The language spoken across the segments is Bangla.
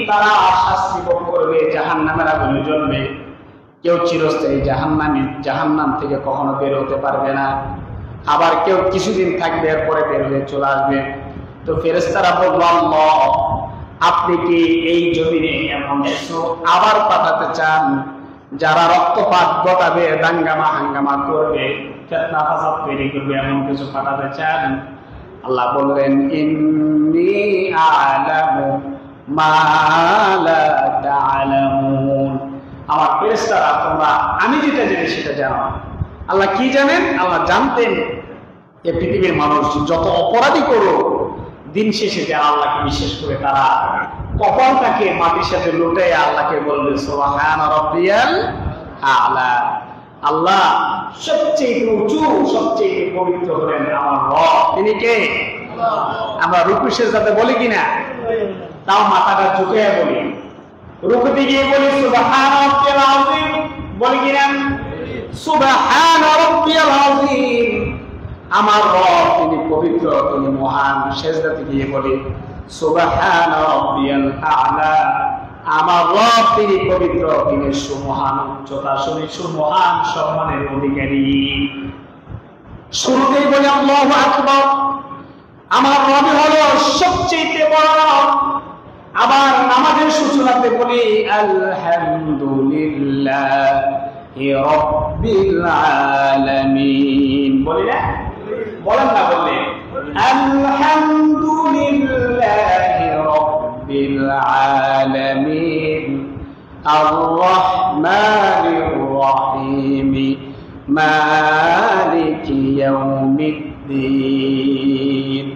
তারা শাস্তি ভোগ করবে, জাহান্নামের আগুনে জ্বলবে। কেউ চিরস্থায়ী জাহান্নাম থেকে কখনো বের হতে পারবে না, আবার কেউ কিছুদিন থাকবে, এরপরে বের হয়ে চলে আসবে। তো ফেরেশতারা বলল, আল্লাহ আপনি কি এই জমিনে এমন কিছু আবার পাঠাতে চান যারা রক্তপাত ঘটাবে, দাঙ্গামা হাঙ্গামা করবে, ফিতনা ফাসাদ তৈরি করবে, এমন কিছু পাঠাতে চান? আল্লাহ বললেন, ইন্নী আ'লামু মা লা তা'লামুন। আমার ফেরেশতারা তোমরা আমি যেটা জানি সেটা জানো। আল্লাহ কি জানেন? আল্লাহ জানতেন যে পৃথিবীর মানুষ যত অপরাধী করো, দিন শেষে যারা আল্লাহকে বিশ্বাস করে তারা কপালটাকে মাটির সাথে লুটাই আল্লাহকে বলবে সুবহান রাব্বিয়াল আ'লা। আল্লাহ সবচেয়ে উঁচু, সবচেয়ে পবিত্র হলেন আমার রব। তিনি কে? আমরা রুকু সিজদাতে বলি কিনা? তাও মাথাটা ঝুঁকে বলি। রুকুতে গিয়ে বলি সুবহান রাব্বিয়াল আযীম, বলি কিনা? সুবহান রাব্বিয়াল আযীম, আমার রব তিনি পবিত্র, তিনি মহান। সিজদাতে গিয়ে বলি সুবহান রাব্বিয়াল আ'লা, আমার রব তিনি পবিত্র, তিনি সুমহান, উচ্চতা সুমহান সম্মানের অধিকারী। শুরুতেই বলি আল্লাহু আকবার, আমার রব হলো সবচেয়ে বড়। আবার নামাজের সূচনাতে বলি আলহামদুলিল্লাহি রাব্বিল আলামিন, বলি না? বলেন না? বললে আলহামদুলিল্লাহি রাব্বিল আলামিন আর রহমানির রহিম মালিকি ইয়াউমিদ্দিন।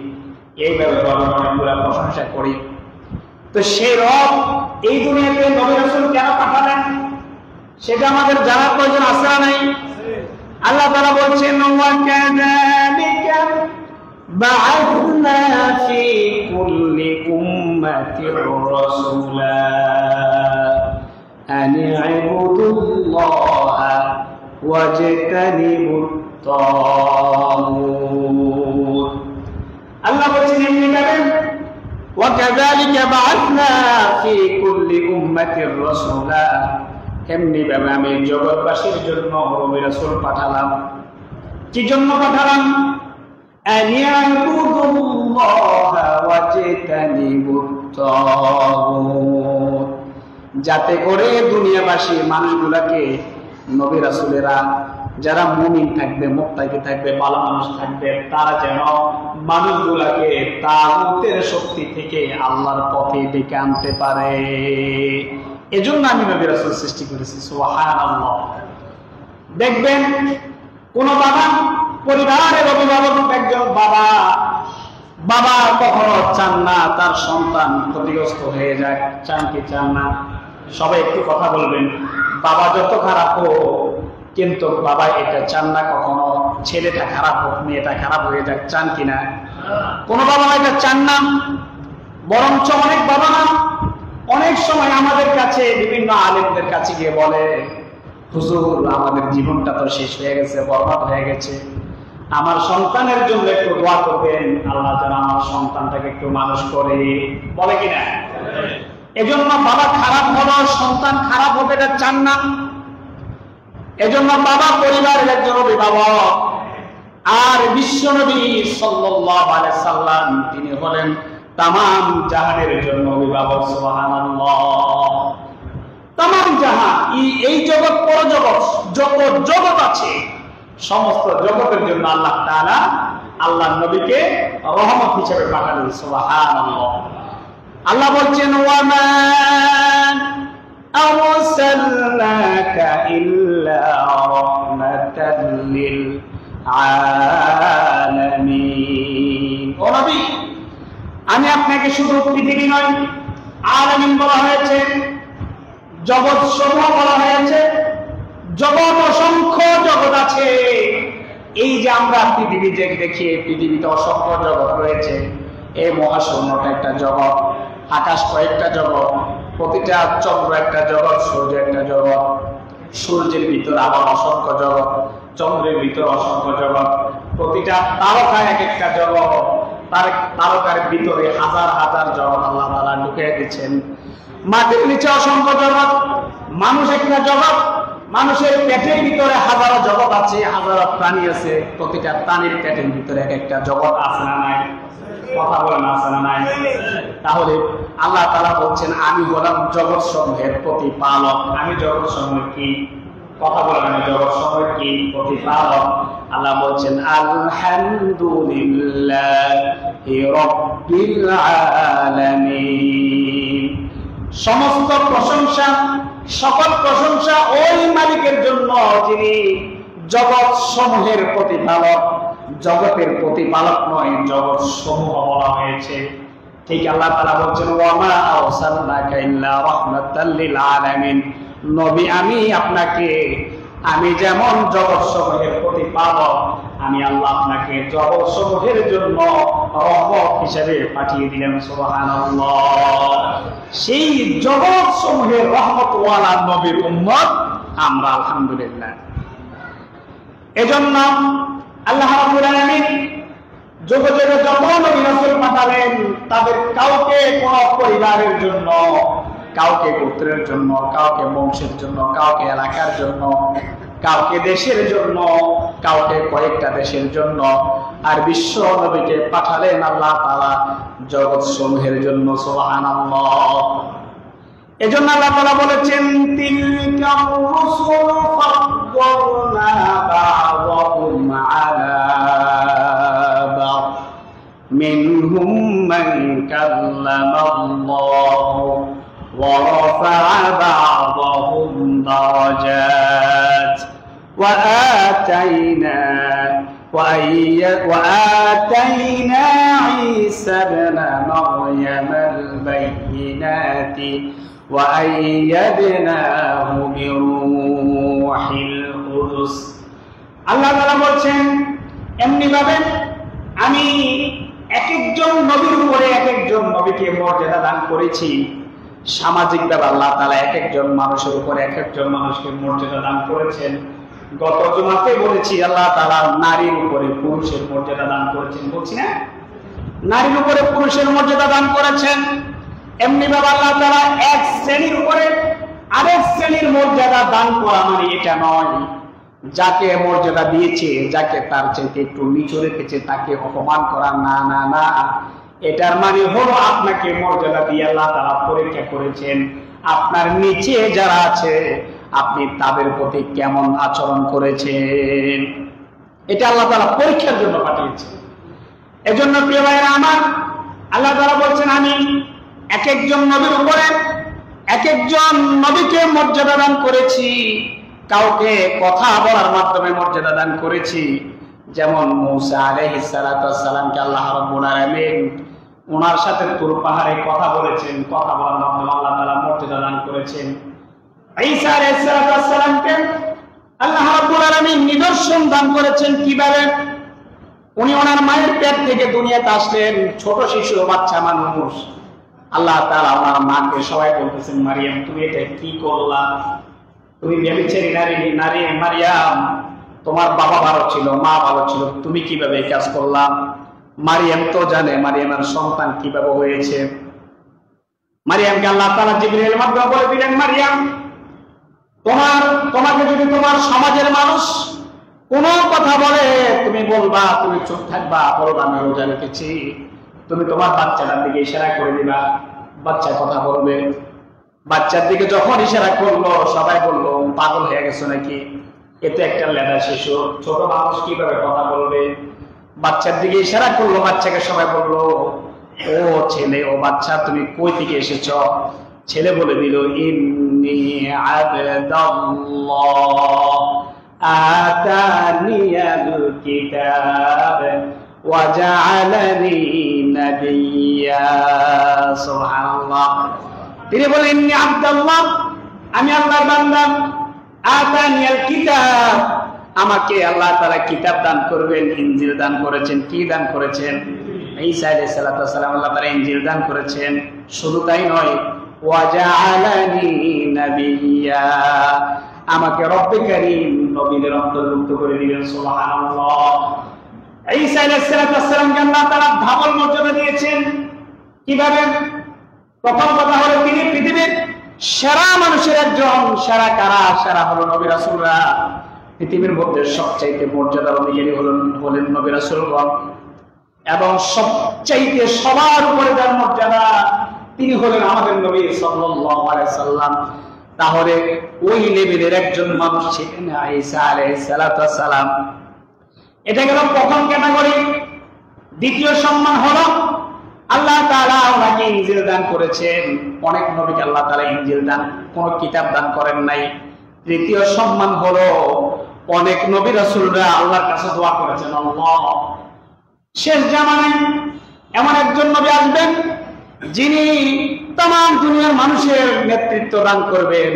এইভাবে আমরা প্রশংসা করি। তো সেই রব এই দুনিয়াতে নবী রাসূল কেন পাঠালেন সেটা আমাদের জানার প্রয়োজন আছে না নাই? আল্লাহ তাআলা বলছেন, ওয়া কাযালিকা বা'আথনা ফি কুল্লি উম্মাতির রাসূলা আন ই'বুদুল্লাহা ওয়াজতানিবুত তাগুত। আল্লাহ বলছেন এমনি ভাবে, ওয়া কাযালিকা বা'আথনা ফি কুল্লি উম্মাতির রাসূলা, এমনি ভাবে আমি জগৎবাসীর জন্য নবী রাসূল পাঠালাম। কি জন্য পাঠালাম? আনিয়াবুদুল্লাহা ওয়াজতানিবুত তাগুত, যাতে করে দুনিয়াবাসী মানুষগুলাকে, নবী রাসূলেরা যারা মুমিন থাকবে, মুত্তাকি থাকবে, ভালো মানুষ থাকবে, তারা যেন মানুষগুলাকে তাগুতের শক্তি থেকে আল্লাহর পথে ডেকে আনতে পারে। এজন্য আমি নবী রাসূল সৃষ্টি করেছি। সুবহানাল্লাহ। দেখবেন কোন বাবা, পরিবারের অভিভাবক একজন বাবা কখনো চান না তার সন্তান ক্ষতিগ্রস্ত হয়ে যায়। চান কি চান না? সবাই একটু কথা বলবেন। বাবা যত খারাপ হোক, কিন্তু বাবা এটা চান না কখনো ছেলেটা খারাপ হোক, মেয়েটা খারাপ হয়ে যাক। চান কিনা? কোন বাবা এটা চান না। বরঞ্চ অনেক বাবা না অনেক সময় আমাদের কাছে, বিভিন্ন আলেমদের কাছে গিয়ে বলে, হুজুর আমাদের জীবনটা তো শেষ হয়ে গেছে, বরবাদ হয়ে গেছে, আমার সন্তানের জন্য একটু দোয়া করবেন, আল্লাহ যেন আমার সন্তানটাকে একটু মানুষ করে। বলে কিনা? এজন্য বাবা খারাপ হলো, সন্তান খারাপ হবে এটা চান না। এজন্য বাবা পরিবারের একজন অভিভাবক। আর বিশ্বনবী সাল্লাল্লাহু আলাইহি সাল্লাম তিনি হলেন তামাম জাহানের জন্য অভিভাবক। সুবহানাল্লাহ। তামাম জাহান, এই জগৎ, পরজগৎ, যত জগৎ আছে সমস্ত জগতের জন্য আল্লাহ তাআলা আল্লাহর নবীকে রহমত হিসেবে পাঠালেন। সুবহানাল্লাহ। আল্লাহ বলছেন, ওয়া মা আরসালনাকা ইল্লা রাহমাতাল লিল আলামিন। ও নবী, আমি আপনাকে শুধু পৃথিবী নয়, আলামিন বলা হয়েছে, জগৎ সমূহ বলা হয়েছে। জগৎ, অসংখ্য জগৎ আছে। এই যে আমরা পৃথিবী যে দেখি, পৃথিবীতে অসংখ্য জগৎ রয়েছে। এই মহাশূন্যটা একটা জগৎ, আকাশ কয়েকটা জগৎ, প্রতিটা চন্দ্র একটা জগৎ, সূর্য একটা জগৎ, সূর্যের ভিতর আবার অসংখ্য জগৎ, চন্দ্রের ভিতর অসংখ্য জগৎ, প্রতিটা তারকা এক একটা জগৎ। তারকার ভিতরে হাজার হাজার জগৎ আল্লাহ তাআলা ঢুকিয়ে দিচ্ছেন। মাটির নিচে অসংখ্য জগৎ, মানুষ একটা জগৎ, মানুষের পেটের ভিতরে হাজারো জগৎ আছে, হাজারো প্রাণী আছে, প্রতিটা প্রাণীর পেটের ভিতরে এক একটা জগৎ আছে না নাই? কথা বলেন আছে না নাই? তাহলে আল্লাহ তাআলা বলছেন আমি হলাম জগৎ সমূহের প্রতিপালক। আমি জগৎ সমূহের কি? কথা বলেন আমি জগৎ সমূহের কি? প্রতিপালক। আল্লাহ বলছেন আলহামদুলিল্লাহি রাব্বিল আলামিন। সমস্ত প্রশংসা, সকল প্রশংসা ওই মালিকের জন্য যিনি জগৎ সমূহের প্রতিপালক। জগতের প্রতিপালক নয়, জগৎ সমূহ বলা হয়েছে। ঠিক আল্লাহ তাআলা বলছেন ওয়ামা আরসালনাকা ইল্লা রাহমাতাল লিল আলামিন। নবী আমি আপনাকে, আমি যেমন জগৎ সমূহের প্রতিপালক, আমি আল্লাহ আপনাকে জগৎ সমূহের জন্য রহমত হিসেবে পাঠিয়ে দিলেন। সুবহানাল্লাহ। সেই জগৎ সমূহের রহমতওয়ালা নবীর উম্মত আমরা আলহামদুলিল্লাহ। এজন্য আল্লাহ রাব্বুল আলামিন যুগে যুগে যত নবী রাসূল পাঠালেন, তাদের কাউকে কোন পরিবারের জন্য, কাউকে গোত্রের জন্য, কাউকে বংশের জন্য, কাউকে এলাকার জন্য, কাউকে দেশের জন্য, কাউকে কয়েকটা দেশের জন্য, আর বিশ্ব নবীকে পাঠালেন আল্লাহ তাআলা জগৎ সমূহের জন্য। সুবহানাল্লাহ। এজন্য আল্লাহ তাআলা বলেছেন তিলকা রুসুল ফাদ্দালনা বা'দাহুম আলা বা'দ মিনহুম মান কাল্লামাল্লাহু ওয়া রাফা'a বা'দাহুম দারাজাত ওয়া আতাইনা ঈসা ইবনা মারইয়াম আল-বাইয়িনাতি وَأَيَّدْنَاهُ بِرُوحِ الْقُدُسِ। আল্লাহ তাআলা বলছেন এমনি ভাবে আমি এক একজন নবীর উপরে এক একজন নবীকে মর্যাদা দান করেছি। সামাজিকভাবে আল্লাহ তাআলা এক একজন মানুষের উপরে এক একজন মানুষকে মর্যাদা দান করেছেন। গত জুমাতে বলেছি আল্লাহ তাআলা নারীর উপরে পুরুষের মর্যাদা দান করেছেন, বলছি না? নারীর উপরে পুরুষের মর্যাদা দান করেছেন। এমনি ভাবে আল্লাহ তাআলা এক শ্রেণীর উপরে আরেক শ্রেণীর মর্যাদা দান করা মানে এটা নয় যাকে মর্যাদা দিয়েছে, যাকে তার চেয়ে একটু নিচু রেখেছে তাকে অপমান করা, না না না। এটার মানে হলো আপনাকে মর্যাদা দিয়ে আল্লাহ তাআলা পরীক্ষা করেছেন আপনার নিচে যারা আছে আপনি তাদের প্রতি কেমন আচরণ করেছেন। এটা আল্লাহ তাআলা পরীক্ষার জন্য পাঠিয়েছেন। এজন্য প্রিয় ভাইরা আমার, আল্লাহ তাআলা বলছেন আমি এক একজন নবীর উপরে এক একজন নবীকে মর্যাদা দান করেছি। কাউকে কথা বলার মাধ্যমে মর্যাদা দান করেছি। যেমন মূসা আলাইহিস সালাতু ওয়াস সালামকে আল্লাহ রাব্বুল আলামিন ওনার সাথে তুর পাহাড়ে কথা বলেছেন, কথা বলার মাধ্যমে আল্লাহ তাআলা মর্যাদা দান করেছেন। ঈসা আলাইহিস সালাতু ওয়াস সালামকে আল্লাহ রাব্বুল আলামিন নিদর্শন দান করেছেন। কিভাবে? উনি ওনার মায়ের পেট থেকে দুনিয়াতে আসলেন, ছোট শিশু, বাচ্চা মানুষ। আল্লাহ তাআলা ওনার মাকে সবাই বলতেছেন মারিয়াম তুমি এটা কি করলা? তুমি ব্যভিচারী নারী মারিয়াম, তোমার বাবা ভালো ছিল, মা ভালো ছিল, তুমি কিভাবে এই কাজ করলা? মারিয়াম তো জানে মারিয়ামের সন্তান কিভাবে হয়েছে। মারিয়ামকে আল্লাহ তাআলা জিবরিলের মাধ্যমে বলে দিলেন মারিয়াম তোমাকে যদি তোমার সমাজের মানুষ কোনো কথা বলে তুমি বলবা, তুমি চুপ থাকবা, বলবা আমি রোজা রেখেছি। তুমি তোমার বাচ্চাটার দিকে ইশারা করে দিবা, বাচ্চা কথা বলবে। বাচ্চার দিকে যখন ইশারা করলো সবাই বললো পাগল হয়ে গেছো নাকি, এতে একটা লেদা শিশু, ছোট মানুষ কিভাবে কথা বলবে? বাচ্চার দিকে ইশারা করলো, বাচ্চাকে সবাই বললো ও ছেলে, ও বাচ্চা তুমি কই থেকে এসেছ? ছেলে বলে দিল ইন্নী আবদুল্লাহ আতানিয়াল কিতাব ওয়াজআলানি নাবিয়্যা। সুবহানাল্লাহ। তিনি বলেন ইন্নী আবদুল্লাহ, আমি আল্লাহর বান্দা, আতানিয়াল কিতাব, আমাকে আল্লাহ তাআলা কিতাব দান করবেন, ইনজিল দান করেছেন। কি দান করেছেন? ঈসা আলাইহিস সালাতু ওয়াস সালাম আল্লাহ তাআলা ইনজিল দান করেছেন। শুধু তাই নয়, ওয়াজআলানি নাবিয়্যা, আমাকে রব্বে কারীম নবীদের অন্তর্ভুক্ত করে দিলেন। সুবহানাল্লাহ। ঈসা আলাইহিস সালামকে আল্লাহ তাআলা ডাবল মর্যাদা দিয়েছেন। কিভাবে? প্রথম কথা হলো তিনি পৃথিবীর সেরা মানুষের একজন। সেরা কারা? সেরা হলো নবী রাসূলরা। পৃথিবীর মধ্যে সবচাইতে মর্যাদার অধিকারী হলেন নবী রাসূলগণ, এবং সবচাইতে সবার উপরে যার মর্যাদা তিনি হলেন আমাদের নবী সাল্লাল্লাহু আলাইহি সাল্লাম। তাহলে ওই লেভেলের একজন মানুষ ছিলেন ঈসা আলাইহিস সালাম। এটা গেল প্রথম ক্যাটাগরি। দ্বিতীয় সম্মান হলো আল্লাহ তাআলা ওনাকে ইনজিল দান করেছেন। অনেক নবীকে আল্লাহ তাআলা ইনজিল দান, কোন কিতাব দান করেন নাই। তৃতীয় সম্মান হলো অনেক নবী রাসূলরা আল্লাহর কাছে দোয়া করেছেন, আল্লাহ শেষ জামানায় এমন একজন নবী আসবেন যিনি तमाम দুনিয়ার মানুষের নেতৃত্ব দান করবেন,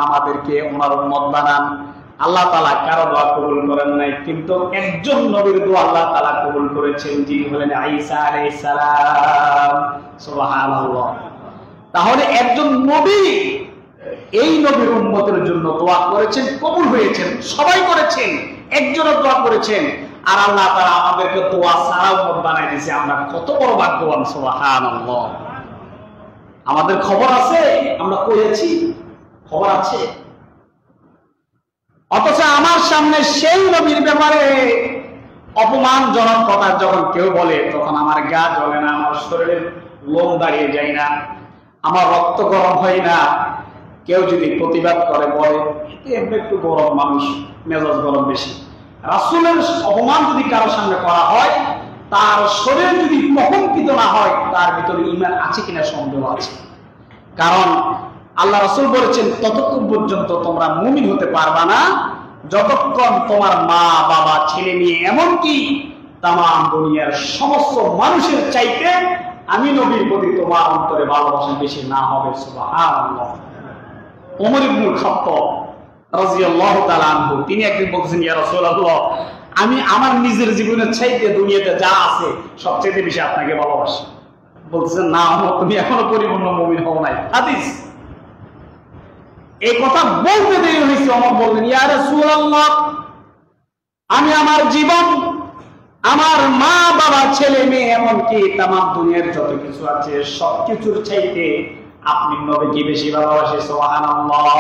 আমাদেরকে ওনার উম্মত বানান। আল্লাহ তাআলা কারো দোয়া কবুল করেন নাই, কিন্তু একজন নবীর দোয়া আল্লাহ তাআলা কবুল করেছেন, যিনি হলেন ঈসা আলাইহিস সালাম। সুবহানাল্লাহ। তাহলে একজন নবী এই নবীর উম্মতের জন্য দোয়া করেছেন, কবুল হয়েছেন, সবাই করেছেন, একজনও দোয়া করেছেন। আর আল্লাহ তাআলা আমাদেরকে দোয়া ছাড়া উম্মত বানাই দিয়েছে। আমরা কত বড় ভাগ্যবান! সুবহানাল্লাহ। আমাদের খবর আছে, আমরা করেছি, খবর আছে। অথচ আমার সামনে সেই নবীর ব্যাপারে অপমানজনক কথা যখন কেউ বলে, তখন আমার গা জ্বলে না, আমার শরীরের লোম দাঁড়িয়ে যায় না, আমার রক্ত গরম হয় না। কেউ যদি প্রতিবাদ করে, বলে একটু গরম মানুষ, মেজাজ গরম বেশি। রাসূলের অপমান যদি কারোর সামনে করা হয়, তার শরীর যদি প্রকম্পিত না হয়, তার ভিতরে ঈমান আছে কিনা সন্দেহ আছে। কারণ আল্লাহ রাসূল বলেছেন, ততক্ষণ পর্যন্ত তোমরা মুমিন হতে পারবা না যতক্ষণ তোমার মা, বাবা, ছেলে মেয়ে, এমনকি তামাম দুনিয়ার সমস্ত মানুষের চাইতে আমি নবীর প্রতি তোমার অন্তরে ভালোবাসা বেশি না হবে। সুবহানাল্লাহ। ওমর ইবনুল খাত্তাব রাদিয়াল্লাহু তাআলা আনহু তিনি একদিন বলছেন, ইয়া রাসূলুল্লাহ, আমি আমার নিজের জীবনের চাইতে দুনিয়াতে যা আছে সবচেয়ে বেশি আপনাকে ভালোবাসি। বলছেন, না তুমি এখনো পরিপূর্ণ মুমিন হও নাই। হাদিস। এই কথা বলতে দেরি হয়েছে, ওমর বললেন, ইয়া রাসূলুল্লাহ, আমি আমার জীবন, আমার মা, বাবা, ছেলে মেয়ে, এমনকি তামাম দুনিয়ার যত কিছু আছে সবকিছুর চাইতে আপনি নবীকে বেশি ভালোবাসি। সুবহানাল্লাহ।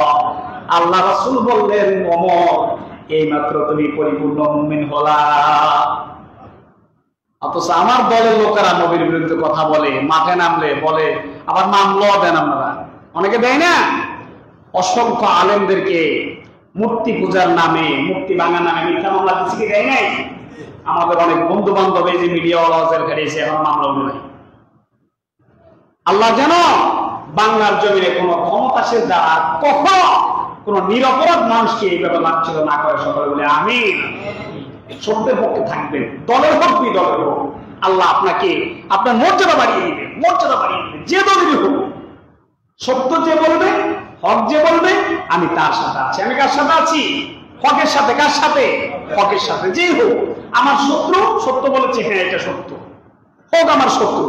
আল্লাহ রাসূল বললেন, ওমর, এইমাত্র তুমি পরিপূর্ণ মুমিন হলা। অথচ আমার দলের লোকেরা নবীর বিরুদ্ধে কথা বলে, মাঠে নামলে বলে, আবার নামলো দেন আপনারা, অনেকে দেয় না। অসংখ্য আলেমদেরকে মূর্তি পূজার নামে, মূর্তি ভাঙার নামে মিথ্যা মামলা দিচ্ছে কি দেয় নাই? আমাদের অনেক বন্ধু বান্ধব এই যে মিডিয়া ওয়ালা জেলখাটিয়েছে, এখন মামলা নেই। আল্লাহ যেন বাংলার জমিনে কোন ক্ষমতাশীল দ্বারা কখনো কোন নিরপরাধ মানুষকে এইভাবে লাঞ্ছিত না করে। সকলে বলে আমিন। সত্যের পক্ষে থাকবেন, দলের হোক বিদলের হোক, আল্লাহ আপনাকে আপনার মর্যাদা বাড়িয়ে দিবেন, মর্যাদা বাড়িয়ে দিবেন। যে দলেরই হোক, সত্য যে বলবে, হক যে বলবে, আমি তার সাথে আছি। আমি কার সাথে আছি? হকের সাথে। কার সাথে? হকের সাথে। যেই হোক, আমার শত্রু সত্য বলেছে, হ্যাঁ এটা সত্য, হোক আমার শত্রু।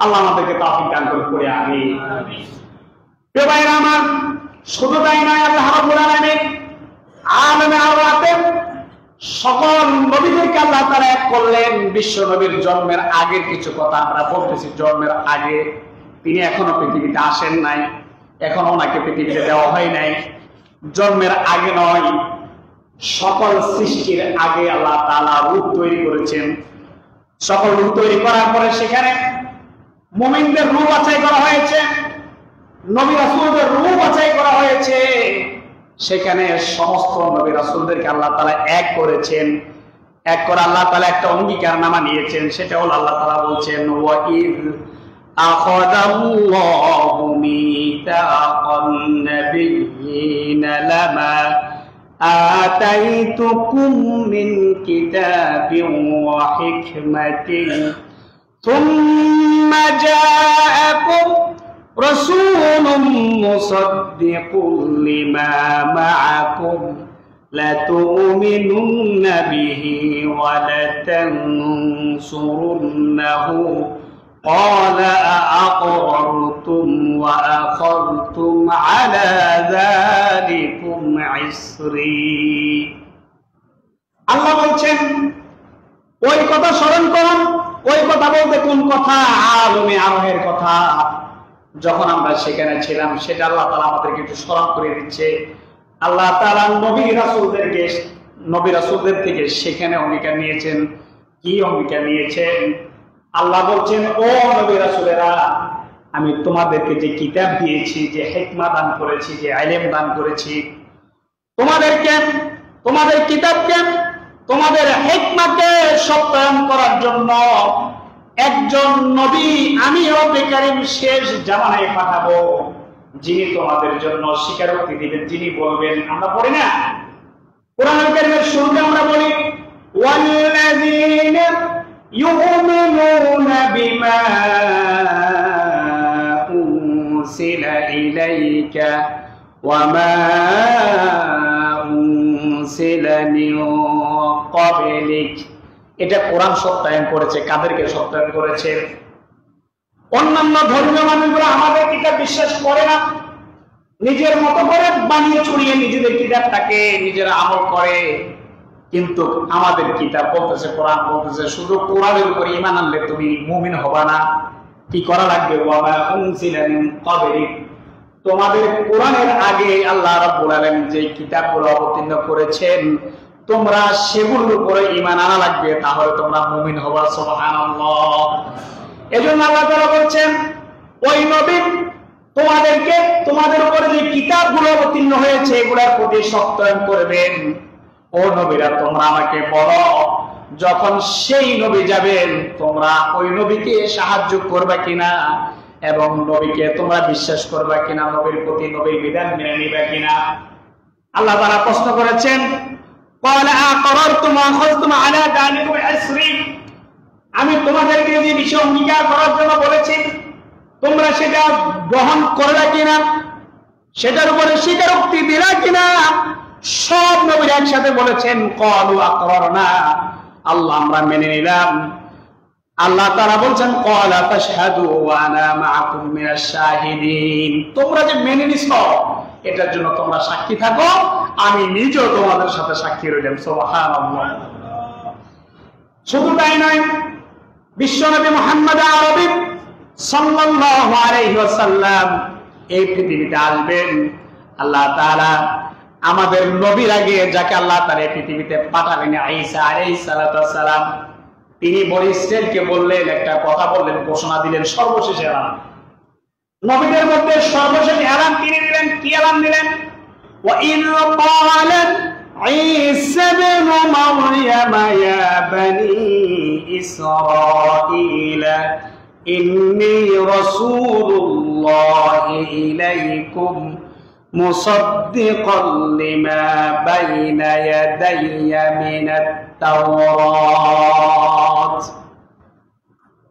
আল্লাহ আমাদেরকে তৌফিক দান করে। আমিন। প্রিয় ভাইরা আমার, শুধু তাই নয়, আল্লাহ রাব্বুল আলামিন আলেমে আওরাতে সকল নবীদেরকে আল্লাহ তাআলা এক করলেন। বিশ্ব নবীর জন্মের আগের কিছু কথা আমরা বলতেছি। জন্মের আগে তিনি এখনো পৃথিবীতে আসেন নাই, এখনো ওনাকে পৃথিবীতে দেওয়া হয় নাই। জন্মের আগে নয়, সকল সৃষ্টির আগে আল্লাহ তাআলা রূপ তৈরি করেছেন। সকল রূপ তৈরি করার পরে সেখানে মুমিনদের রূপ বাছাই করা হয়েছে, নবী রাসূলদের রূপ বাছাই করা হয়েছে। সেখানে সমস্ত নবী রাসূলদেরকে আল্লাহ তাআলা এক করেছেন। এক করে আল্লাহ তাআলা একটা অঙ্গীকারনামা নিয়েছেন। সেটা হলো আল্লাহ তাআলা বলছেন, ওয়া ইয আখাযাল্লাহু মিসাকান নাবিয়্যিনা লামা আতাইতুকুম মিন কিতাবিন ওয়া হিকমাতিন থুম্মা জাআকুম রাসূলুম মুসাদ্দিকুন লিমা মাআকুম লাতু'মিনুন্না বিহি ওয়া লাতানসুরুন্নাহু ক্বালা আ'আকরারতুম ওয়া আখাযতুম আলা যালিকুম ইসরি। আল্লাহ বলছেন, ওই কথা স্মরণ করুন। ওই কথা বলতে কোন কথা? আলমে আরহের কথা। যখন আমরা সেখানে ছিলাম সেটা আল্লাহ তাআলা আমাদেরকে একটু স্মরণ করে দিচ্ছে। আল্লাহ তাআলা নবী রাসূলদের থেকে সেখানে অঙ্গীকার নিয়েছেন। কি অঙ্গীকার নিয়েছেন? আল্লাহ বলছেন, ও নবী রাসূলেরা, আমি তোমাদেরকে যে কিতাব দিয়েছি, যে হিকমা দান করেছি, যে ইলম দান করেছি, তোমাদের কিতাবকে, তোমাদের হিকমাকে সত্যায়ন করার জন্য একজন নবী আমি রব্বে কারীম শেষ জামানায় পাঠাবো, যিনি তোমাদের জন্য স্বীকারোক্তি দিবেন, যিনি বলবেন। আমরা পড়ি না কোরআনুল কারীমের শুরুতে আমরা বলি, ওয়াল্লাযীনা ইউমিনুনা বিমা উনসিলা ইলাইকা ওয়া মা উনসিলা মিন ক্বাবলিক। এটা কোরআন সত্যায়ন করেছে। কাদেরকে সত্যায়ন করেছে? অন্যান্য ধর্মীয় মানুষগুলো আমাদের কিতাব বিশ্বাস করে না, নিজের মতো করে বানিয়ে চুরিয়ে নিজেদের কিতাবটাকে নিজেরা আমল করে। কিন্তু আমাদের কিতাব বলতেছে, কোরআন বলতেছে, শুধু কোরআনের উপর ঈমান আনলে তুমি মুমিন হবা না। কি করা লাগবে? ওয়া মা উনসিলা মিন ক্বাবলিক, তোমাদের কোরআনের আগে আল্লাহ রাব্বুল আলামিন যে কিতাবগুলো অবতীর্ণ করেছেন তোমরা সেগুলোর উপরে ঈমান আনা লাগবে, তাহলে তোমরা মুমিন হবা। সুবহানাল্লাহ। এজন্য আল্লাহ তাআলা বলছেন, ওই নবী তোমাদের উপরে যে কিতাবগুলো অবতীর্ণ হয়েছে এগুলোর প্রতি সত্যায়ন করবেন। ও নবীরা, তোমরা আমাকে বলো, যখন সেই নবী যাবেন তোমরা ওই নবীকে সাহায্য করবে কিনা এবং নবীকে তোমরা বিশ্বাস করবে কিনা, নবীর প্রতি নবীর বিধান মেনে নিবে কিনা। আল্লাহ তাআলা প্রশ্ন করেছেন, ক্বালা আ'কারারতুম ওয়া আখাযতুম আলা যালিকুম ইসরি, আমি তোমাদেরকে যে বিষয় অঙ্গীকার করার জন্য বলেছি তোমরা সেটা গ্রহণ করলে কিনা, সেটার উপরে স্বীকারোক্তি দিলে কিনা? সব নবীরা একসাথে বলেছেন, ক্বালু আকরারনা, আল্লাহ আমরা মেনে নিলাম। আল্লাহ তাআলা বলছেন, ক্বালা ফাশহাদু ওয়া আনা মাআকুম মিনাশ শাহিদিন, তোমরা যে মেনে নিছো এটার জন্য তোমরা সাক্ষী থাকো, আমি নিজেও তোমাদের সাথে সাক্ষী রইলাম। সুবহানাল্লাহ। শুধু তাই নয়, বিশ্বনবী মুহাম্মদ আরবী সাল্লাল্লাহু আলাইহি ওয়াসাল্লাম এই পৃথিবীতে আসবেন। আল্লাহ তাআলা আমাদের নবীর আগে যাকে আল্লাহ তাআলা এই পৃথিবীতে পাঠালেন, ঈসা আলাইহিস সালাতু ওয়াস সালাম, তিনি বনি ইসরাঈলকে বললেন, একটা কথা বললেন, ঘোষণা দিলেন, সর্বশেষ এলান। নবীদের মধ্যে সর্বশেষ এলান তিনি দিলেন। কি এলান দিলেন? ওয়া ইয ক্বালা ঈসা ইবনু মারইয়াম ইয়া বনি ইসরাঈল ইন্নী রাসূলুল্লাহি ইলাইকুম মুসাদ্দিকান লিমা বাইনা ইয়াদাইয়া মিনাত তাওরাত।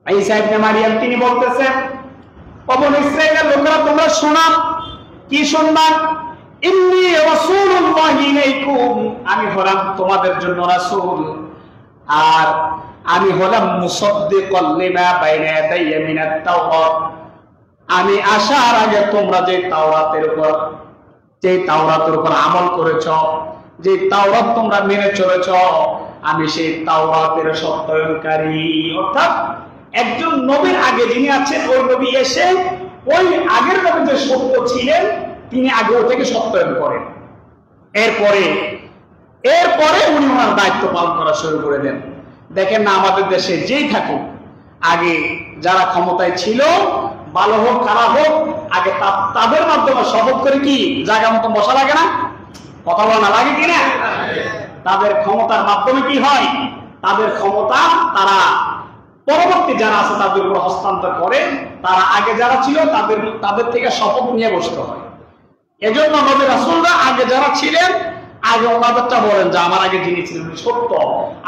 ঈসা ইবনে মারইয়াম তিনি বলতেছেন, ও বনি ইসরাঈলের লোকেরা, তোমরা শোনো। কি শুনবা? ইন্নী রাসূলুল্লাহি ইলাইকুম, আমি হলাম তোমাদের জন্য রাসূল, আর আমি হলাম মুসাদ্দিকান লিমা বাইনা ইয়াদাইয়া মিনাত তাওরাত, আমি আসার আগে তোমরা যে তাওরাতের উপর আমল করেছ, যে তাওরাত তোমরা মেনে চলেছ, আমি সেই তাওরাতের সত্যায়নকারী। অর্থাৎ একজন নবীর আগে যিনি আছেন, ওই নবী এসে ওই আগের নবী যে সত্য ছিলেন তিনি আগে থেকে সত্যায়ন করেন। এরপরে উনি ওনার দায়িত্ব পালন করা শুরু করে দেন। দেখেন না, আমাদের দেশে যেই থাকুক, আগে যারা ক্ষমতায় ছিল, ভালো হোক খারাপ হোক, আগে তাদের মাধ্যমে শপথ করে কি জায়গা মতো বসা লাগে না? কথা বলা না লাগে কিনা? তাদের ক্ষমতার মাধ্যমে কি হয়? তাদের ক্ষমতা তারা পরবর্তী যারা আছে তাদের উপর হস্তান্তর করে। তারা আগে যারা ছিল তাদের থেকে শপথ নিয়ে বসতে হয়। এজন্য নবী রাসূলরা আগে যারা ছিলেন আগে ওনাদেরটা বলেন যে আমার আগে যিনি ছিলেন সত্য।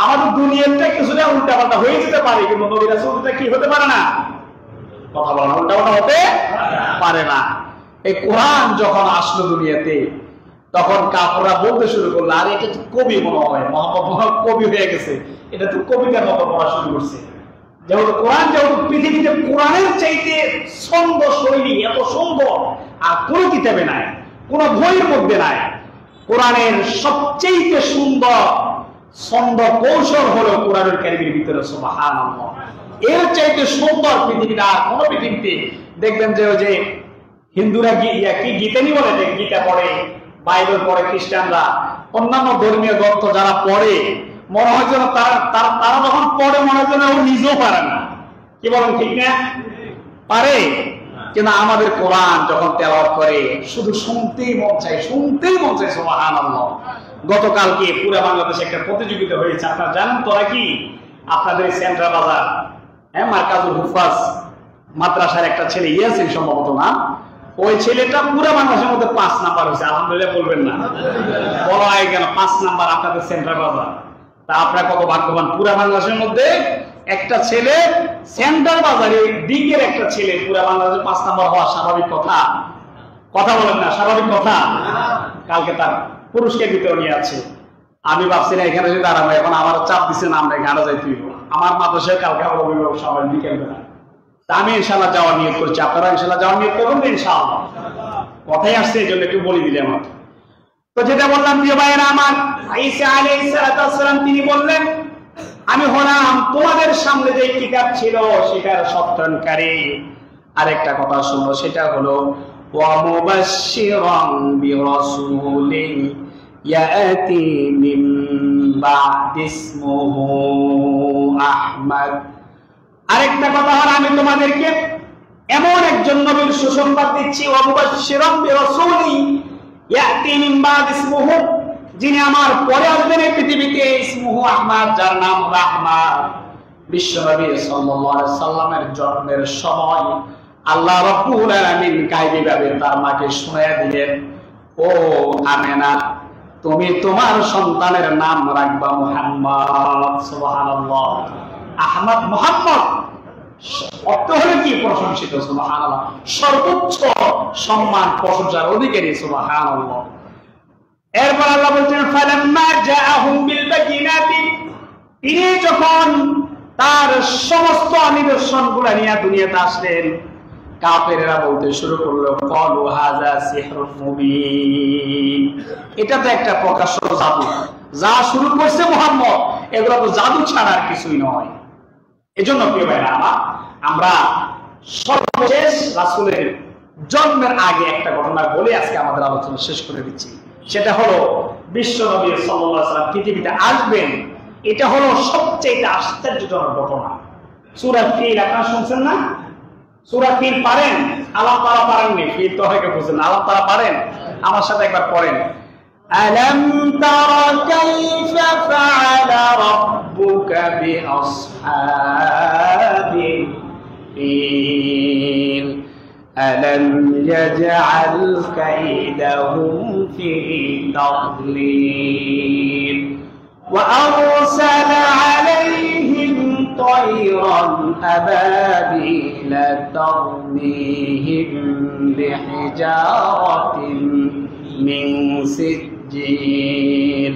আমাদের দুনিয়াটা কিছুটা উল্টাপাল্টা হয়ে যেতে পারে, কিন্তু নবী রাসূলটা কি হতে পারে না? কথা বলা উল্টাপাল্টা হতে পারে না। এই কোরআন যখন আসলো দুনিয়াতে তখন কাফেররা বলতে শুরু করলো, আরে এটা তো কবি মনে হয়, মোহাম্মদ কবি হয়ে গেছে, এটা তো কবিতার মতো পড়া শুরু করছে। যেহেতু পৃথিবীতে কোরআনের চাইতে ছন্দ শৈলী এত সুন্দর আর কোনো কিতাবে নাই, কোনো বইয়ের মধ্যে নাই। কোরআনের সবচেয়ে সুন্দর ছন্দ কৌশল হলো কোরআনুল কারীমের ভিতরে। সুবহানাল্লাহ। এর চাইতে সুন্দর পৃথিবীতে আর কোন পৃথিবীতে দেখবেন যে ওই যে হিন্দুরা কি গীতানি বলে, যে গীতা পড়ে, বাইবেল পড়ে, খ্রিস্টানরা, অন্যান্য ধর্মীয় গ্রন্থ যারা পড়ে, মনে হয় যেন তারা যখন পড়ে মনে হয় যেন ও নিজেও পারে না। কি বলেন, ঠিক না? পারে। কিন্তু আমাদের কোরআন যখন তেলাওয়াত করে শুধু শুনতেই মন চায়, শুনতেই মন চায়। সুবহানাল্লাহ। গতকালকে পুরো বাংলাদেশে একটা প্রতিযোগিতা হয়েছে, আপনারা জানেন তো নাকি? আপনাদের সেন্ট্রাল বাজার, হ্যাঁ, মার্কাজুল হুফাজ মাদ্রাসার একটা ছেলে ইয়াসিন সম্ভবত না, ওই ছেলেটা পুরো বাংলাদেশের মধ্যে 5 নাম্বার হয়েছে। আলহামদুলিল্লাহ বলবেন না, বলা হয় কেন 5 নাম্বার আপনাদের সেন্ট্রাল বাজার। তা আপনারা কত ভাগ্যবান, পুরো বাংলাদেশের মধ্যে একটা ছেলে সেন্ট্রাল বাজারে দিকের একটা ছেলে পুরো বাংলাদেশে 5 নাম্বার হওয়া স্বাভাবিক কথা? কথা বলেন না, স্বাভাবিক কথা? কালকে তার পুরস্কার বিতরণ নিয়ে আছে। আমি ভাবছি না এখানে যদি দাঁড়াবো, এখন আমার চাপ দিচ্ছে না, আমরা এখানে যাইতে হইব। আমার মাদ্রাসায় কালকে আমার অভিভাবক সবাই বিকেল বেলা, তা আমি ইনশাল্লাহ যাওয়ার নিয়োগ করছি। আপনারা ইনশাল্লাহ যাওয়ার নিয়োগ করবেন তো? ইনশাআল্লাহ। কথাই আসছে, এই জন্য একটু বলে দিলাম। তো যেটা বললাম প্রিয় ভাইয়েরা আমার, ঈসা আলাইহিস সালাম তিনি বললেন, আমি হলাম তোমাদের সামনে যে কিতাব ছিল সেটার সত্যায়নকারী। আরেকটা কথা শুনো, সেটা হলো ওয়া মুবাশশিরান বিরাসূলিন ইয়াতি মিন বা'দি ইসমুহু আহমদ। আরেকটা কথা হলো, আমি তোমাদেরকে এমন একজন নবীর সুসংবাদ দিচ্ছি, ওয়া মুবাশশিরান বিরাসূলিন ইয়াতি মিন বা'দি ইসমুহু, যিনি আমার পরে আসবেন এই পৃথিবীতে, ইসমুহু আহমদ, যার নাম আহমদ। বিশ্বনবী সাল্লাল্লাহু আলাইহি সাল্লামের জন্মের সময় আল্লাহ রাব্বুল আলামিন গায়বীভাবে তার মাকে শুনাইয়া দিলেন, ও আমেনা, তুমি তোমার সন্তানের নাম রাখবা মুহাম্মদ। সুবহানাল্লাহ। আহমদ, মুহাম্মদ অর্থ হলো কি? প্রশংসিত। সুবহানাল্লাহ। সর্বোচ্চ সম্মান, প্রশংসার অধিকারী। সুবহানাল্লাহ। এরপর আল্লাহ বলছেন, ফালাম্মা জাআহুম বিল বাযিনাতি, তিনি যখন তার সমস্ত নিদর্শনগুলো নিয়ে দুনিয়াতে আসলেন, কাফেররা বলতে শুরু করলো, ক্বালু হাযা সিহরুন মুবিন, এটা তো একটা প্রকাশ্য জাদু, যা শুরু করছে মুহাম্মদ, এগুলো তো জাদু ছাড়া আর কিছুই নয়। এজন্য প্রিয় ভাইরা আমার, আমরা সর্বশেষ রাসূলের জন্মের আগে একটা ঘটনা বলে আজকে আমাদের আলোচনা শেষ করে দিচ্ছি। সেটা হলো বিশ্বনবী সাল্লাল্লাহু আলাইহি ওয়াসাল্লাম পৃথিবীতে আসবেন, এটা হলো সবচেয়ে আশ্চর্যজনক ঘটনা। সূরা ফিল আপনারা শুনছেন না? সূরা ফিল পারেন? আলাম তারা পারেননি? ফিল তো হয়তো বুঝেন, আলাম তারা পারেন? আমার সাথে একবার পড়েন, আলাম তারা কাইফা ফাআলা রাব্বুকা বিআসহাবিল ফিল ألم يجعل كيدهم في تضليل وأرسل عليهم طيرا أبابيل ترميهم بحجارة من سجيل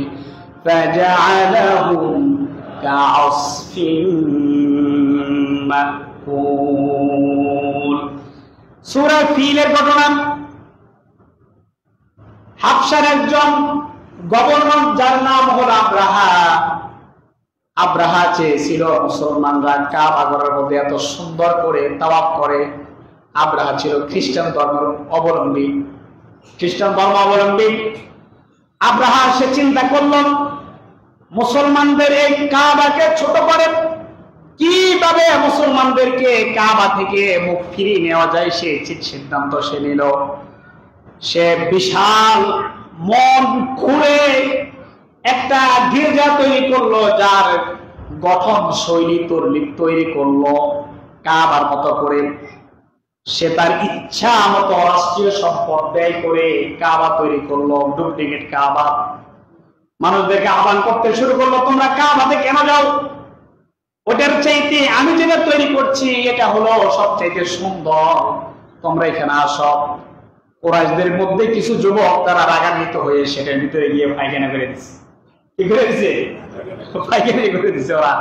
فجعلهم كعصف مأكول। সূরা ফিলের ঘটনা, হাবশার একজন গভর্নর যার নাম হলো আব্রাহা। আব্রাহা চেয়েছিল মুসলমানরা কাবা ঘরের মধ্যে এত সুন্দর করে তাওয়াফ করে। আব্রাহা ছিল খ্রিস্টান ধর্মের অবলম্বী, খ্রিস্টান ধর্ম অবলম্বী। আব্রাহা সে চিন্তা করল মুসলমানদের এই কাবাকে ছোট করে কিভাবে মুসলমানদেরকে কাবা থেকে মুখ ফিরিয়ে নেওয়া যায়, সে সিদ্ধান্ত সে নিল। সে বিশাল মন খুঁড়ে একটা গির্জা তৈরি করলো, যার গঠন শৈলী তৈরি করলো কাবার মতো করে। সে তার ইচ্ছা মতো রাষ্ট্রীয় সম্পদ ব্যয় করে কাবা তৈরি করলো, ডুপ্লিকেট কাবা। মানুষদেরকে আহ্বান করতে শুরু করলো, তোমরা কাবাতে কেন যাও? ওটার চাইতে আমি যেটা তৈরি করছি এটা হলো সবচাইতে সুন্দর, তোমরা এখানে আসো। কুরাইশদের মধ্যে কিছু যুবক তারা রাগান্বিত হয়ে সেটার ভিতরে গিয়ে পায়খানা করে দিচ্ছে। কি করে দিচ্ছে? পায়খানা করে দিচ্ছে। ওরা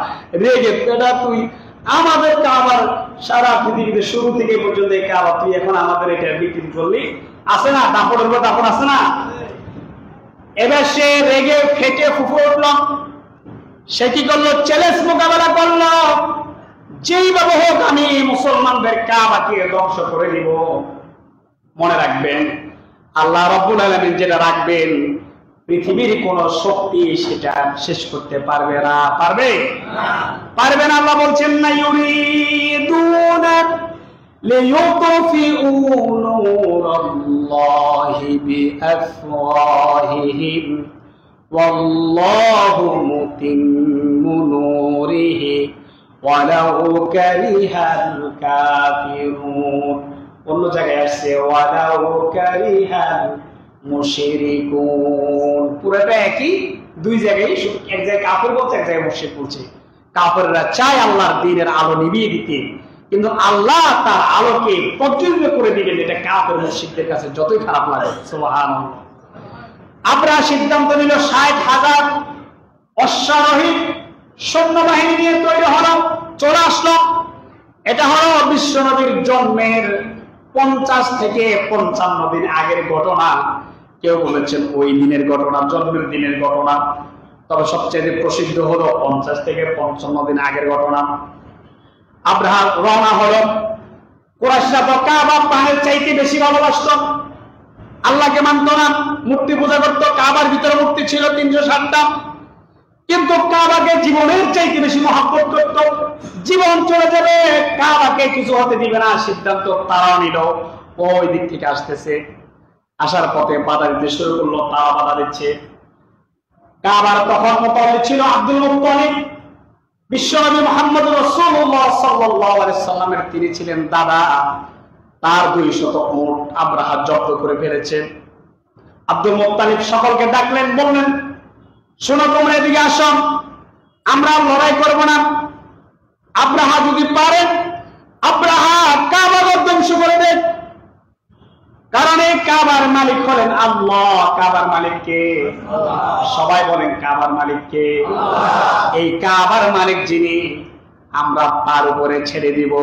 রেগে, এটা তুই আমাদের কাবার সারা পৃথিবীতে শুরু থেকে পর্যন্ত কাবা, তুই এখন আমাদের এটা বিক্রি করলি, আছে না দাপড়ের উপর দাপড় আছে না? এবার সে রেগে ফেটে ফুফে উঠল, সে কি করলো? চ্যালেঞ্জ মোকাবেলা করলো, যেইভাবে হোক আমি মুসলমানদের কাবাকে ধ্বংস করে দিব। মনে রাখবেন, আল্লাহ রাব্বুল আলামিন যেটা রাখবেন, পৃথিবীর কোন শক্তি সেটা শেষ করতে পারবে না। পারবে পারবে না। আল্লাহ বলছেন না, ইউরিদুনা লিইউতফিউ নূরাল্লাহি বিআফওয়াহিহিম ওয়াল্লাহু মুতিম্মু নূরিহি ওয়ালাউ কারিহাল কাফিরুন। অন্য জায়গায় আসছে ওয়ালাউ কারিহাল মুশরিকুন। পুরোটা একই, দুই জায়গায়, এক জায়গায় কাফের বলছে, এক জায়গায় মুশরিক বলছে। কাফেররা চায় আল্লাহর দ্বীনের আলো নিভিয়ে দিতে, কিন্তু আল্লাহ তার আলোকে প্রজ্বলিত করে দিবেন, এটা কাফের মুশরিকদের কাছে যতই খারাপ লাগে। সুবহানাল্লাহ। আবরাহা সিদ্ধান্ত নিল ৬০,০০০ অশ্বারোহী সৈন্যবাহিনী নিয়ে তৈরি হলো, চলে আসলো। এটা হলো বিশ্বনবীর জন্মের ৫০ থেকে ৫৫ দিন আগের ঘটনা। কেউ বলেছেন ওই দিনের ঘটনা, জন্মের দিনের ঘটনা, তবে সবচেয়ে প্রসিদ্ধ হলো ৫০ থেকে ৫৫ দিন আগের ঘটনা। আবরাহা রওনা হলো। কুরাইশরা তো কাবা প্রাণের চাইতে বেশি ভালোবাসত, আল্লাহকে মানত না, মূর্তি পূজা করত। কাবার ভিতরে মূর্তি ছিল ৩৬০টা, কিন্তু কাবাকে জীবনের চাইতে বেশি মহব্বত করত। জীবন চলে যাবে, কাবাকে কিছু হতে দিবে না, সিদ্ধান্ত তারাও নিল। ওই দিক থেকে আসতেছে, আসার পথে বাধা দিতে শুরু করলো, তারা বাধা দিচ্ছে। কাবার তখন মোতাবেক ছিল আব্দুল মুত্তালিব, বিশ্বনবী মুহাম্মদ রাসূলুল্লাহ সাল্লাল্লাহু আলাইহি সাল্লামের তিনি ছিলেন দাদা। তার ২০০ উট আবরাহা জব্দ করে ফেলেছে। আব্দুল মুত্তালিব সকলকে ডাকলেন, বললেন, শোনো, তোমরা এদিকে আসো, আমরা লড়াই করব না। আবরাহা যদি পারে, আবরাহা কাবা ধ্বংস করে দেন, কারণ এই কাবার মালিক হলেন আল্লাহ। কাবার মালিক কে? সবাই বলেন, কাবার মালিক কে? এই কাবার মালিক যিনি, আমরা তার উপরে ছেড়ে দিব।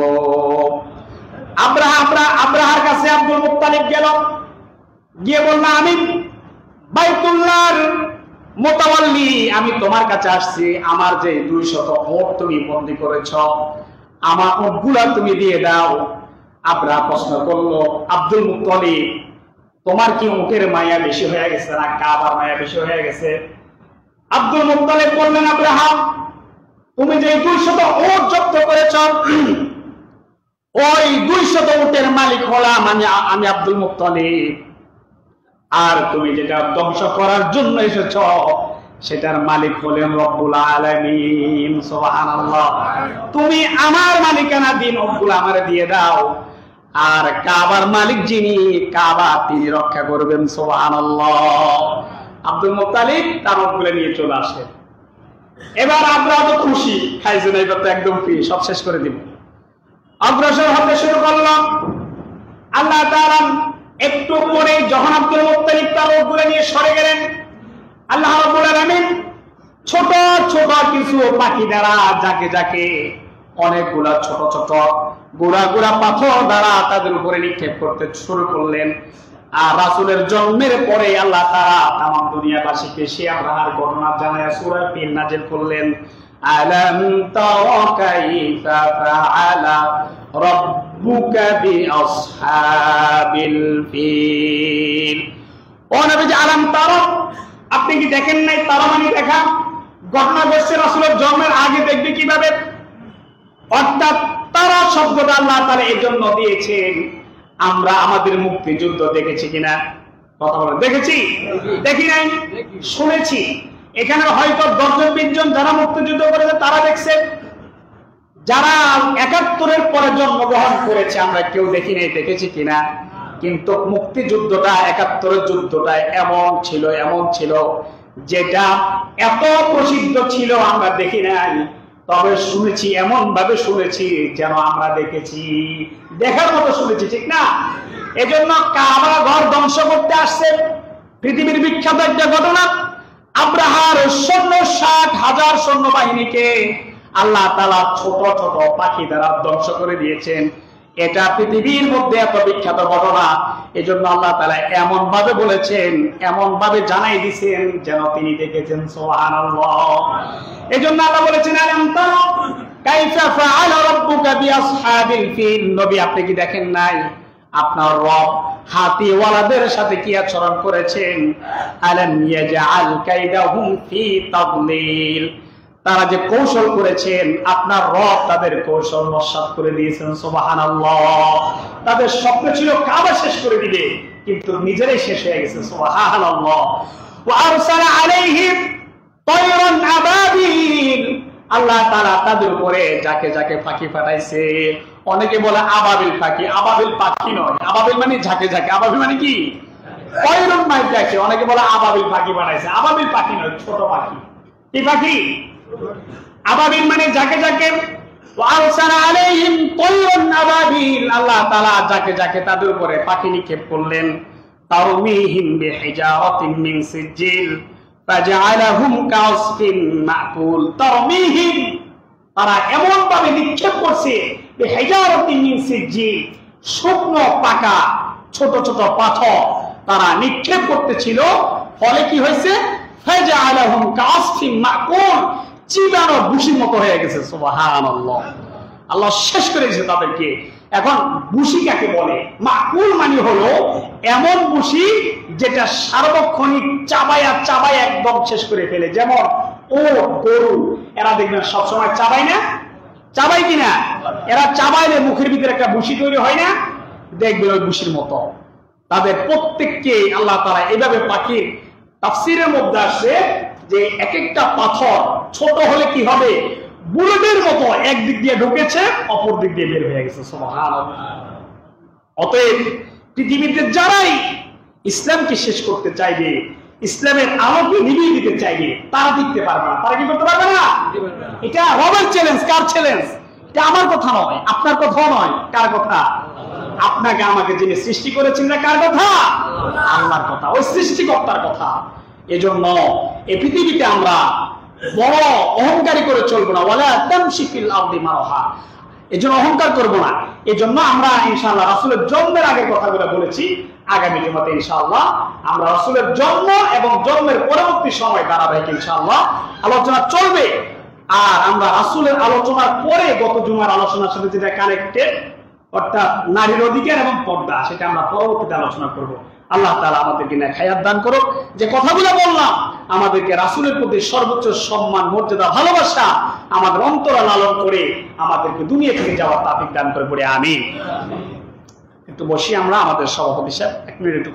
আবরাহার কাছে আব্দুল মুত্তালিব গেল, গিয়ে বলল, আমি বাইতুল্লাহর মোতাওয়াল্লি, আমি তোমার কাছে আসছি। আমার যে ২০০ উট তুমি বন্দী করেছ, আমার উটগুলা তুমি দিয়ে দাও। আবরাহা প্রশ্ন করলো, আব্দুল মুত্তালিব, তোমার কি উটের মায়া বেশি হয়ে গেছে না কাবার মায়া বেশি হয়ে গেছে? আব্দুল মুত্তালিব বললেন, আবরাহা, তুমি যে ২০০ উট জব্দ করেছ, ওই ২০০ উটের মালিক হলাম আমি আব্দুল মুত্তালিব। আর তুমি যেটা ধ্বংস করার জন্য এসেছ, সেটার মালিক হলেন রব্বুল আলামিন। সুবহানাল্লাহ। তুমি আমার মালিকানা দিন, ওগুলো আমারে দিয়ে দাও। আর কাবার মালিক যিনি, কাবা তিনি রক্ষা করবেন। সুবহানাল্লাহ। আব্দুল মুত্তালিব তার ওগুলো নিয়ে চলে আসে। এবার আমরা তো খুশি, খাইছে না, এবার তো একদম ফ্রি, সব শেষ করে দিব। অগ্রসর হতে শুরু করলাম। আল্লাহ তাআলা একটু পরে যখন আব্দুল মুত্তালিব তার ওগুলো নিয়ে সরে গেলেন, আল্লাহ রাব্বুল আলামিন ছোট ছোট কিছু পাখি দ্বারা, যাকে যাকে অনেকগুলা ছোট ছোট গুড়া গুড়া পাথর দ্বারা তাদের উপরে নিক্ষেপ করতে শুরু করলেন। আর রাসূলের জন্মের পরে আল্লাহ তাআলা তাম দুনিয়াবাসীকে সে আবরাহার ঘটনা জানায় সূরা ফিল নাযিল করলেন। আলাম তারা কাইফা ফাআলা রাব্বুকা বিআসহাবিল ফিল। ও নবীজি, আলাম তারা, আপনি কি দেখেন নাই? তারা মানে দেখা, ঘটনা ঘটছে রাসূলের জন্মের আগে, দেখবে কিভাবে? অর্থাৎ তারা শব্দটা আল্লাহ তাআলা এই জন্য দিয়েছেন, আমরা আমাদের মুক্তিযুদ্ধ দেখেছি কিনা? কথা বলেন, দেখেছি? দেখি নাই? শুনেছি। এখানে হয়তো ১০-২০ জন যারা মুক্তিযুদ্ধ করেছে তারা দেখছে, যারা ৭১-এর পরে জন্মগ্রহণ করেছে আমরা কেউ দেখি নাই। দেখেছি কিনা? কিন্তু মুক্তিযুদ্ধটা, ৭১-এর যুদ্ধটা এমন ছিল যেটা এত প্রসিদ্ধ ছিল, আমরা দেখি নাই, তবে শুনেছি, এমন ভাবে শুনেছি যেন আমরা দেখেছি, দেখার মতো শুনেছি, ঠিক না? এজন্য কাবা ঘর ধ্বংস করতে আসছে। পৃথিবীর বিখ্যাত একটা ঘটনা, আবরাহার ৬০,০০০ সৈন্যবাহিনীকে আল্লাহ তাআলা ছোট ছোট পাখি দ্বারা ধ্বংস করে দিয়েছেন। এটা পৃথিবীর মধ্যে এত বিখ্যাত ঘটনা, এজন্য আল্লাহ তাআলা এমন ভাবে বলেছেন, এমন ভাবে জানাই দিয়েছেন যেন তিনি দেখেছেন। সুবহানাল্লাহ। এজন্য আল্লাহ বলেছেন আলাম তারা কাইফা ফাআলা রাব্বুকা বিআসহাবিল ফিল। নবী আপনি কি দেখেন নাই আপনার রব হাতিওয়ালাদের সাথে কি আচরণ করেছেন? আলাম ইয়াজআল কাইদাহুম ফি তাদলিল। তারা যে কৌশল করেছেন আপনার রব তাদের কৌশল নস্যাৎ করে দিয়েছেন। সুবহানাল্লাহ। তাদের স্বপ্ন ছিল কাবা শেষ করে দিবে, কিন্তু নিজেরাই শেষ হয়ে গেছে। সুবহানাল্লাহ। ওয়া আরসালা আলাইহিম তায়রান আবাবিল। আল্লাহ তাআলা তাদের উপরে যাকে যাকে পাখি পাঠাইছে। অনেকে বলে আবাবিল পাখি, আবাবিল পাখি নয়, আবাবিল মানে ঝাঁকে ঝাঁকে। আবাবিল মানে কি? তায়রান মাইতে আছে। অনেকে বলে আবাবিল পাখি বানাইছে, আবাবিল পাখি নয়, ছোট পাখি। কি পাখি? আবাবিল মানে যাকে যাকে। ওয়ারসালা আলাইহিম তায়রান আবাবিল। আল্লাহ তাআলা যাকে যাকে তাদের উপরে পাখি নিক্ষেপ করলেন। তারমিহিম বিহিজারাতিন মিন সিজিল ফাজআলাহুম কাসফিন মাকুল। তারমিহিম তারা এমন ভাবে নিক্ষেপ করছে বিহিজারাতিন মিন সিজিল, শুকনো পাকা ছোট ছোট পাথর তারা নিক্ষেপ করতেছিল। ফলে কি হয়েছে? ফাজআলাহুম কাসফিন মাকুল, চিবানো বুশির মতো হয়ে গেছে। সুবহানাল্লাহ। আল্লাহ শেষ করে দিয়েছে তাদেরকে। এখন বুশি কাকে বলে? মাকুল মানে হলো এমন বুশি যেটা সার্বক্ষণিক চাবায়া চাবায়া একদম শেষ করে ফেলে। যেমন ও গরু, এরা দেখবেন সবসময় চাবায় না? চাবাই কিনা? এরা চাবাইলে মুখের ভিতরে একটা বুশি তৈরি হয় না? দেখবেন ওই বুশির মতো। তাদের প্রত্যেককে আল্লাহ তাআলা এইভাবে পাখির তাফসীরের মধ্যে আসছে যে এক একটা পাথর ছোট হলে কি হবে? বুলেটের মতো একদিক দিয়ে ঢুকেছে, অপর দিক দিয়ে বের হয়ে গেছে। সুবহানাল্লাহ। অতএব পৃথিবীতে যারাই ইসলামকে শেষ করতে চাইবে, ইসলামের আলোকে নিভিয়ে দিতে চাইবে, তারা দেখতে পারবে না। তারা কি করতে পারবে না? এটা রবের চ্যালেঞ্জ। কার চ্যালেঞ্জ? এটা আমার কথা নয়, আপনার কথাও নয়। কার কথা? আপনাকে আমাকে যিনি সৃষ্টি করেছেন না, কার কথা? আল্লাহর কথা, ওই সৃষ্টিকর্তার কথা। এজন্য এই পৃথিবীতে আমরা বড় অহংকারী করে চলবো না। ওয়ালা তামশি ফিল আরদি মারহা। এজন্য অহংকার করব না। এজন্য আমরা ইনশাআল্লাহ রাসূলের জন্মের আগে কথাগুলো বলেছি। আগামী জুমাতে ইনশাআল্লাহ আমরা রাসূলের জন্ম এবং জন্মের পরবর্তী সময় ধারাবাহিক ইনশাআল্লাহ আলোচনা চলবে। আর আমরা রাসূলের আলোচনার পরে গত জুমার আলোচনার সাথে যেটা কানেক্টেড, অর্থাৎ নারীর অধিকার এবং পর্দা, সেটা আমরা পরবর্তীতে আলোচনা করব। আল্লাহ তাআলা আমাদেরকে নেক হায়াত দান করুক। যে কথাগুলো বললাম আমাদেরকে রাসূলের প্রতি সর্বোচ্চ সম্মান, মর্যাদা, ভালোবাসা আমাদের অন্তরে লালন করে আমাদেরকে দুনিয়া থেকে যাওয়ার তৌফিক দান করে পড়ে আমিন। একটু বসি আমরা। আমাদের সভাপতি সাহেব 1 মিনিট একটু